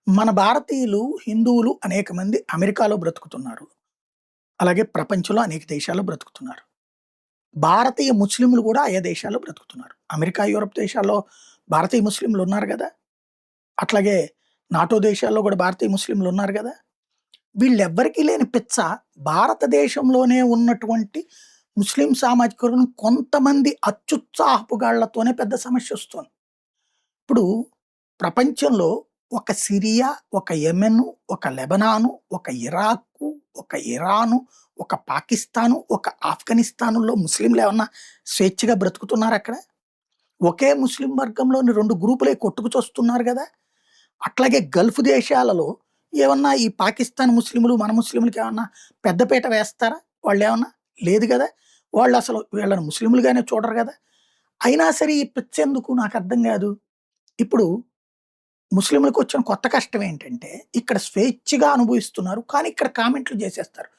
మన భారతీయులు, హిందువులు అనేక మంది అమెరికాలో బ్రతుకుతున్నారు. అలాగే ప్రపంచంలో అనేక దేశాల్లో బ్రతుకుతున్నారు. భారతీయ ముస్లింలు కూడా ఆయా దేశాల్లో బ్రతుకుతున్నారు. అమెరికా, యూరప్ దేశాల్లో భారతీయ ముస్లింలు ఉన్నారు గదా! అట్లాగే నాటో దేశాల్లో గూడా భారతీయ ముస్లింలు ఉన్నారు గదా! వీళ్ళెవ్వరికీ లేని పిచ్చ భారతదేశంలోనే ఉన్నటువంటి ముస్లిం సామాజిక వర్గం కొంతమంది అత్యుత్సాహపుగాళ్ళతోనే పెద్ద సమస్యొస్తోంది. ఇప్పుడు ప్రపంచంలో ఒక సిరియా, ఒక యెమెను, ఒక లెబనాను, ఒక ఇరాకు, ఒక ఇరాను, ఒక పాకిస్తాను, ఒక ఆఫ్ఘనిస్తానులో ముస్లింలేమన్నా స్వేచ్ఛగా బ్రతుకుతున్నారక్కడ? ఒకే ముస్లిం వర్గంలోని 2 గ్రూపులే కొట్టుకు చస్తున్నారు గదా! అట్లాగే గల్ఫ్ దేశాలలో ఏమన్నా ఈ పాకిస్తాన్ ముస్లిములు, మన ముస్లిములకేమన్నా పెద్దపీట వేస్తారా? వాళ్ళేమన్నా? లేదు గదా! వాళ్ళసలు వీళ్ళని ముస్లిములుగానే చూడరు గదా! అయినా సరే ఈ పిచ్చెందుకు నాకర్థం గాదు. ఇప్పుడు ముస్లింలకొచ్చిన కొత్త కష్టం ఏంటంటే, ఇక్కడ స్వేచ్ఛగా అనుభవిస్తున్నారు. కానీ ఇక్కడ కామెంట్లు జేసేస్తారు.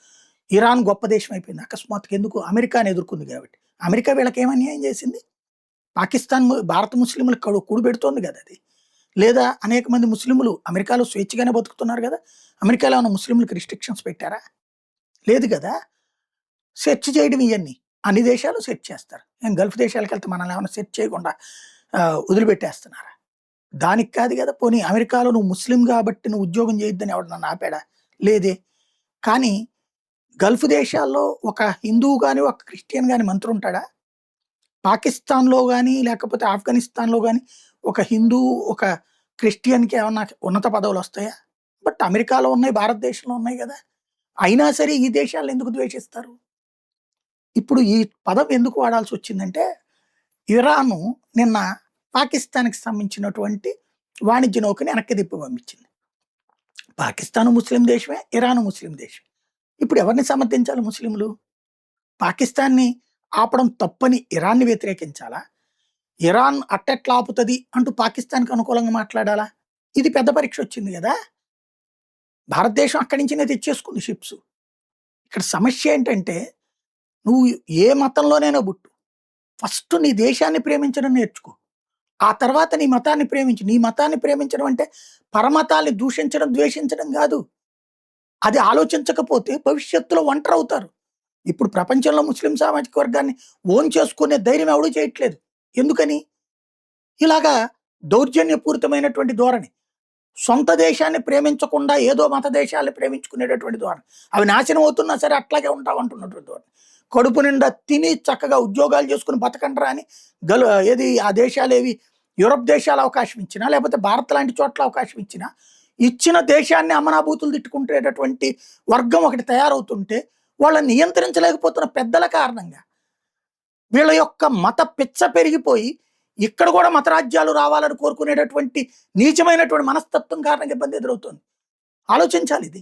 ఇరాన్ గొప్ప దేశం అయిపోయింది. అకస్మాత్తుగా ఎందుకు? అమెరికాని ఎదుర్కొంది గాబట్టి. అమెరికా వీళ్ళకేం అన్యాయం జేసింది? పాకిస్తాన్ భారత ముస్లింలకు కూడుబెడుతోంది గదా అది. లేదా అనేక మంది ముస్లిములు అమెరికాలో స్వేచ్ఛగానే బతుకుతున్నారు గదా! అమెరికాలో ఏమన్నా ముస్లింలకి రిస్ట్రిక్షన్స్ పెట్టారా? లేదు గదా! సెర్చ్ చేయడం ఇయన్నీ. అన్ని దేశాలు సెర్చ్ చేస్తారు. ఏం గల్ఫ్ దేశాలకెళ్తే మనల్ని ఏమన్నా సెర్చ్ చేయకుండా వదిలిపెట్టేస్తున్నారా? దానికి కాదు గదా! పోనీ అమెరికాలో నువ్వు ముస్లిం గాబట్టి నువ్వు ఉద్యోగం చేయొద్దని ఎవడనన్నా ఆపాడా? లేదే. కానీ గల్ఫ్ దేశాల్లో ఒక హిందువు గాని, ఒక క్రిస్టియన్ గాని మంత్రుంటాడా? పాకిస్తాన్‌లో గాని, లేకపోతే ఆఫ్ఘనిస్తాన్‌లో గాని ఒక హిందువు, ఒక క్రిస్టియన్‌కి ఏమన్నా ఉన్నత పదవులొస్తాయా? బట్ అమెరికాలో ఉన్నాయి, భారతదేశంలో ఉన్నాయి గదా! అయినా సరే ఈ దేశాలను ఎందుకు ద్వేషిస్తారు? ఇప్పుడు ఈ పదం ఎందుకు వాడాల్సొచ్చిందంటే, ఇరాను నిన్న పాకిస్తాన్‌కి సంబంధించినటువంటి వాణిజ్య నౌకని వెనక్కి తిప్పి పంపించింది. పాకిస్తాను ముస్లిం దేశమే, ఇరాను ముస్లిం దేశమే. ఇప్పుడు ఎవరిని సమర్థించాలి ముస్లింలు? పాకిస్తాన్‌ని ఆపడం తప్పని ఇరాన్‌ని వ్యతిరేకించాలా? ఇరాన్ అట్టెట్లా ఆపుతది అంటూ పాకిస్తాన్‌కి అనుకూలంగా మాట్లాడాలా? ఇది పెద్ద పరీక్షొచ్చింది గదా! భారతదేశం అక్కడి నుంచినే తెచ్చేసుకుంది షిప్స్. ఇక్కడ సమస్య ఏంటంటే, నువ్వు ఏ మతంలోనైనా పుట్టు. ఫస్ట్ నీ దేశాన్ని ప్రేమించడం నేర్చుకో. ఆ తర్వాత నీ మతాన్ని ప్రేమించు. నీ మతాన్ని ప్రేమించడం అంటే పరమతాల్ని దూషించడం, ద్వేషించడం గాదు. అది ఆలోచించకపోతే భవిష్యత్తులో ఒంటరవుతారు. ఇప్పుడు ప్రపంచంలో ముస్లిం సామాజిక వర్గాన్ని ఓన్ చేసుకునే ధైర్యం ఎవడు చేయట్లేదు. ఎందుకని? ఇలాగా దౌర్జన్యపూరితమైనటువంటి ధోరణి. సొంత దేశాన్ని ప్రేమించకుండా ఏదో మత దేశాల్ని ప్రేమించుకునేటటువంటి ధోరణి. అవి నాశనం అవుతున్నా సరే అట్లాగే ఉంటామంటున్నటువంటి ధోరణి. కడుపు నిండా తిని చక్కగా ఉద్యోగాలు చేసుకొని బతకండ్రా అని ఏది ఆ దేశాలేవి యూరప్ దేశాలు అవకాశం ఇచ్చినా, లేకపోతే భారత్ లాంటి చోట్ల అవకాశం ఇచ్చినా, ఇచ్చిన దేశాన్ని అమనాభూతులు తిట్టుకుంటేటటువంటి వర్గం ఒకటి తయారవుతుంటే, వాళ్ళని నియంత్రించలేకపోతున్న పెద్దల కారణంగా వీళ్ళ యొక్క మత పిచ్చ పెరిగిపోయి, ఇక్కడ కూడా మతరాజ్యాలు రావాలని కోరుకునేటటువంటి నీచమైనటువంటి మనస్తత్వం కారణంగా ఇబ్బంది ఎదురవుతుంది. ఆలోచించాలిది.